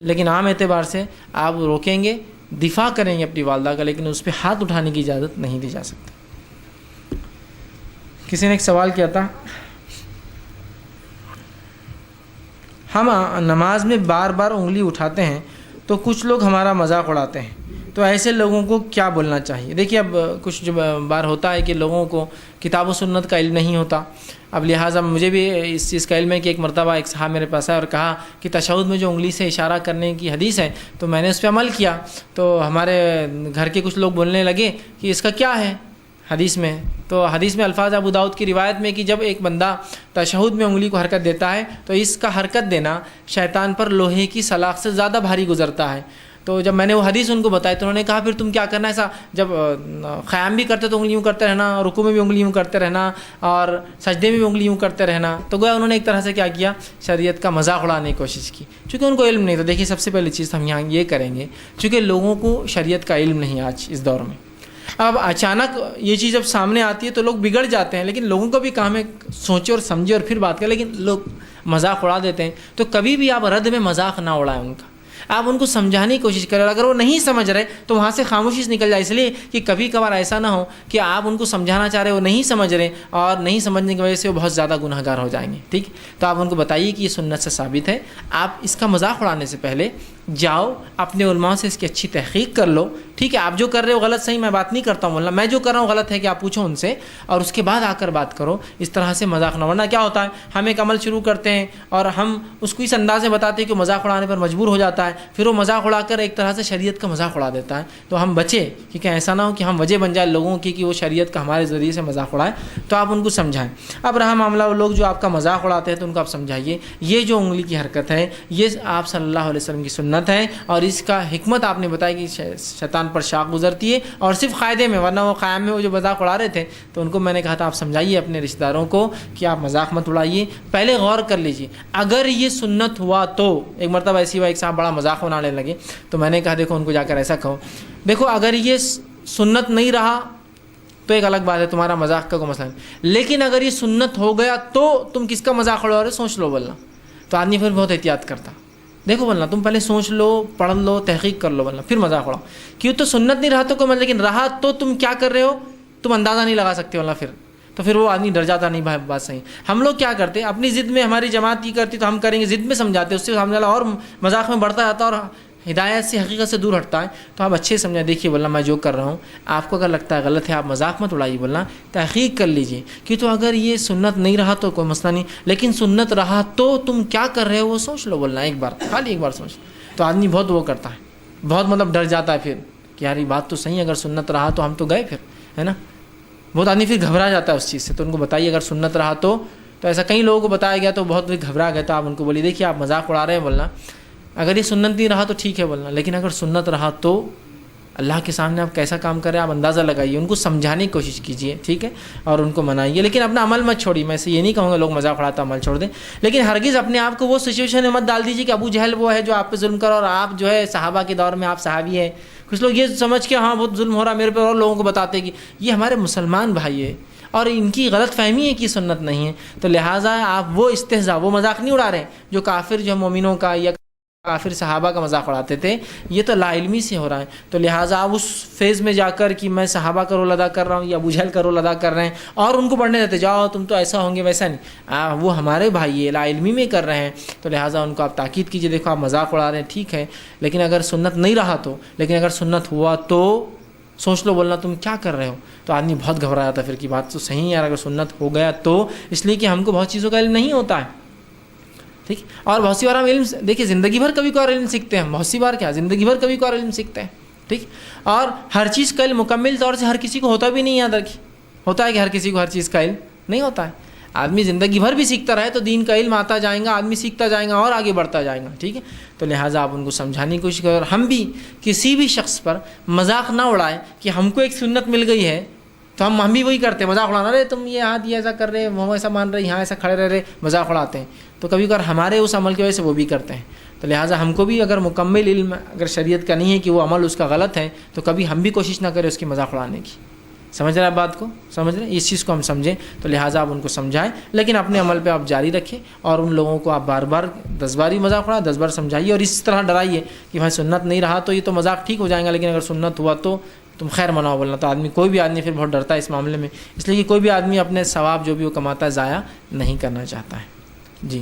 لیکن عام اعتبار سے آپ روکیں گے، دفاع کریں گے اپنی والدہ کا، لیکن اس پہ ہاتھ اٹھانے کی اجازت نہیں دی جا سکتی۔ کسی نے ایک سوال کیا تھا، ہم نماز میں بار بار انگلی اٹھاتے ہیں تو کچھ لوگ ہمارا مذاق اڑاتے ہیں، تو ایسے لوگوں کو کیا بولنا چاہیے؟ دیکھیے، اب کچھ جو بار ہوتا ہے کہ لوگوں کو کتاب و سنت کا علم نہیں ہوتا، اب لہٰذا مجھے بھی اس چیز کا علم ہے کہ ایک مرتبہ ایک صاحب میرے پاس آیا اور کہا کہ تشہد میں جو انگلی سے اشارہ کرنے کی حدیث ہے تو میں نے اس پہ عمل کیا، تو ہمارے گھر کے کچھ لوگ بولنے لگے کہ اس کا کیا ہے حدیث میں؟ تو حدیث میں الفاظ ابو داؤد کی روایت میں کہ جب ایک بندہ تشہد میں انگلی کو حرکت دیتا ہے تو اس کا حرکت دینا شیطان پر لوہے کی سلاخ سے زیادہ بھاری گزرتا ہے۔ تو جب میں نے وہ حدیث ان کو بتائی تو انہوں نے کہا پھر تم کیا کرنا، ایسا جب قیام بھی کرتے تو انگلیوں کرتے رہنا، رکوع میں بھی انگلیوں کرتے رہنا، اور سجدے میں بھی انگلیوں کرتے رہنا۔ تو گویا انہوں نے ایک طرح سے کیا کیا، شریعت کا مذاق اڑانے کی کوشش کی، چونکہ ان کو علم نہیں تھا۔ دیکھیے، سب سے پہلی چیز ہم یہاں یہ کریں گے، چونکہ لوگوں کو شریعت کا علم نہیں آج اس دور میں۔ اب اچانک یہ چیز جب سامنے آتی ہے تو لوگ بگڑ جاتے ہیں، لیکن لوگوں کو بھی کام ہے سوچے اور سمجھے اور پھر بات کریں، لیکن لوگ مذاق اڑا دیتے ہیں۔ تو کبھی بھی آپ رد میں مذاق نہ اڑائیں ان کا، آپ ان کو سمجھانے کی کوشش کریں، اور اگر وہ نہیں سمجھ رہے تو وہاں سے خاموشی سے نکل جائے، اس لیے کہ کبھی کبھار ایسا نہ ہو کہ آپ ان کو سمجھانا چاہ رہے وہ نہیں سمجھ رہے، اور نہیں سمجھنے کی وجہ سے وہ بہت زیادہ گناہ گار ہو جائیں گے۔ ٹھیک، تو آپ ان کو بتائیے کہ یہ سنت سے ثابت ہے، آپ اس کا مذاق اڑانے سے پہلے جاؤ اپنے علماء سے اس کی اچھی تحقیق کر لو۔ ٹھیک ہے، آپ جو کر رہے ہو غلط، صحیح میں بات نہیں کرتا ہوں مولانا، میں جو کر رہا ہوں غلط ہے کہ آپ پوچھو ان سے، اور اس کے بعد آ کر بات کرو۔ اس طرح سے مذاق نہ، ورنہ کیا ہوتا ہے، ہم ایک عمل شروع کرتے ہیں اور ہم اس کو اس انداز میں بتاتے ہیں کہ مذاق اڑانے پر مجبور ہو جاتا ہے، پھر وہ مذاق اڑا کر ایک طرح سے شریعت کا مذاق اڑا دیتا ہے۔ تو ہم بچے کہ کہیں ایسا نہ ہو کہ ہم وجہ بن جائے لوگوں کی کہ وہ شریعت کا ہمارے ذریعے سے مذاق اڑائے، تو آپ ان کو سمجھائیں۔ اب رہا معاملہ وہ لوگ جو آپ کا مذاق اڑاتے ہیں تو ان کو آپ سمجھائیے یہ جو انگلی کی حرکت ہے یہ آپ صلی اللہ علیہ وسلم کی سنت ہے، اور اس کا حکمت آپ نے بتائی کہ شیطان پر شاخ گزرتی ہے، اور صرف قاعدے میں، ورنہ وہ قیام میں وہ جو مذاق اڑا رہے تھے تو ان کو میں نے کہا تھا آپ سمجھائیے اپنے رشتہ داروں کو کہ آپ مذاق مت اڑائیے، پہلے غور کر لیجیے اگر یہ سنت ہوا تو۔ ایک مرتبہ ایسی ہوا، ایک صاحب بڑا مذاق اڑانے لگے تو میں نے کہا دیکھو ان کو جا کر ایسا کہو، دیکھو اگر یہ سنت نہیں رہا تو ایک الگ بات ہے، تمہارا مذاق کا کوئی مسئلہ نہیں، لیکن اگر یہ سنت ہو گیا تو تم کس کا مذاق اڑا رہے ہو، سوچ لو بولنا۔ تو آدمی پھر بہت احتیاط کرتا، دیکھو بولنا تم پہلے سوچ لو، پڑھ لو، تحقیق کر لو بولنا، پھر مذاق اڑاؤ، کیوں تو سنت نہیں رہا تو کوئی، لیکن رہا تو تم کیا کر رہے ہو تم اندازہ نہیں لگا سکتے بولنا، پھر وہ آدمی ڈر جاتا، نہیں بھائی بات صحیح۔ ہم لوگ کیا کرتے، اپنی ضد میں، ہماری جماعت کی کرتی تو ہم کریں گے، ضد میں سمجھاتے، اس سے سامنے والا اور مذاق میں بڑھتا جاتا اور ہدایت سے، حقیقت سے دور ہٹتا ہے۔ تو آپ اچھے سمجھا، دیکھیے بولنا میں جو کر رہا ہوں آپ کو اگر لگتا ہے غلط ہے آپ مذاق مت اڑائیے، بولنا تحقیق کر لیجیے کہ تو اگر یہ سنت نہیں رہا تو کوئی مسئلہ نہیں، لیکن سنت رہا تو تم کیا کر رہے ہو وہ سوچ لو، بولنا ایک بار، خالی ایک بار سوچ۔ تو آدمی بہت وہ کرتا ہے، بہت مطلب ڈر جاتا ہے پھر کہ یار یہ بات تو صحیح ہے، اگر سنت رہا تو ہم تو گئے پھر، ہے نا، بہت آدمی پھر گھبرا جاتا ہے اس چیز سے۔ تو ان کو بتائیے اگر سنت رہا تو ایسا کئی لوگوں کو بتایا گیا تو بہت گھبرا گیا، تو آپ ان کو بولیے دیکھیے آپ مذاق اڑا رہے ہیں بولنا، اگر یہ سنت نہیں رہا تو ٹھیک ہے بولنا، لیکن اگر سنت رہا تو اللہ کے سامنے آپ کیسا کام کریں آپ اندازہ لگائیے، ان کو سمجھانے کی کوشش کیجیے، ٹھیک ہے، اور ان کو منائیے، لیکن اپنا عمل مت چھوڑیے۔ میں سے یہ نہیں کہوں گا لوگ مذاق اڑاتا عمل چھوڑ دیں، لیکن ہرگز اپنے آپ کو وہ سچویشن میں مت ڈال دیجیے کہ ابو جہل وہ ہے جو آپ پہ ظلم کرا، اور آپ جو ہے صحابہ کے دور میں آپ صحابی ہیں۔ کچھ لوگ یہ سمجھ کے ہاں بہت ظلم ہو رہا میرے پہ، اور لوگوں کو بتاتے کہ یہ ہمارے مسلمان بھائی ہے اور ان کی غلط فہمی ہے کہ سنت نہیں ہے، تو لہٰذا آپ وہ استہزاء، وہ مذاق نہیں اڑا رہے ہیں جو کافر جو مومنوں کا یا کافر صحابہ کا مذاق اڑاتے تھے، یہ تو لا علمی سے ہو رہا ہے۔ تو لہٰذا آپ اس فیز میں جا کر کہ میں صحابہ کا رول ادا کر رہا ہوں یا ابو جہل کا رول ادا کر رہے ہیں اور ان کو پڑھنے دیتے جاؤ تم تو ایسا ہوں گے ویسا نہیں، وہ ہمارے بھائی ہے، لا علمی میں کر رہے ہیں، تو لہٰذا ان کو آپ تاکید کیجیے دیکھو آپ مذاق اڑا رہے ہیں ٹھیک ہے، لیکن اگر سنت نہیں رہا تو، لیکن اگر سنت ہوا تو سوچ لو بولنا تم کیا کر رہے ہو۔ تو آدمی بہت گھبرا جاتا پھر کی بات تو صحیح ہے یار، اگر سنت ہو گیا تو، اس لیے کہ ہم کو بہت چیزوں کا علم نہیں ہوتا ہے، ٹھیک، اور بہت سی بار ہم علم دیکھیے زندگی بھر کبھی کو اور علم سیکھتے ہیں، بہت سی بار کیا زندگی بھر کبھی کو اور علم سیکھتے ہیں، ٹھیک، اور ہر چیز کا علم مکمل طور سے ہر کسی کو ہوتا بھی نہیں ہے، یاد رکھیے ہوتا ہے کہ ہر کسی کو ہر چیز کا علم نہیں ہوتا ہے، آدمی زندگی بھر بھی سیکھتا رہے تو دین کا علم آتا جائے گا، آدمی سیکھتا جائے گا اور آگے بڑھتا جائے گا، ٹھیک ہے، تو لہٰذا آپ ان کو سمجھانے کی کوشش کریں، اور ہم بھی کسی بھی شخص پر مذاق نہ اڑائیں کہ ہم کو ایک سنت مل گئی ہے تو ہم بھی وہی کرتے ہیں، مذاق اڑانا، رہے تم یہ ہاتھ یہ ایسا کر رہے وہ ایسا مان رہے یہاں ایسا کھڑے رہ رہے، مذاق اڑاتے ہیں، تو کبھی کبھار ہمارے اس عمل کی وجہ سے وہ بھی کرتے ہیں، تو لہٰذا ہم کو بھی اگر مکمل علم اگر شریعت کا نہیں ہے کہ وہ عمل اس کا غلط ہے تو کبھی ہم بھی کوشش نہ کریں اس کی مذاق اڑانے کی، سمجھ رہے ہیں بات کو؟ سمجھ رہے ہیں؟ اس چیز کو ہم سمجھیں تو لہٰذا آپ ان کو سمجھائیں، لیکن اپنے عمل پہ آپ جاری رکھیں اور ان لوگوں کو آپ بار بار 10 بار ہی مذاق اڑائیں، 10 بار سمجھائیے اور اس طرح ڈرائیے کہ بھائی سنت نہیں رہا تو یہ تو مذاق ٹھیک ہو جائیں گا، لیکن اگر سنت ہوا تو تم خیر مناؤ بولنا۔ تو آدمی، کوئی بھی آدمی پھر بہت ڈرتا ہے اس معاملے میں، اس لیے کہ کوئی بھی آدمی اپنے ثواب جو بھی وہ کماتا ہے ضائع نہیں کرنا چاہتا ہے۔ جی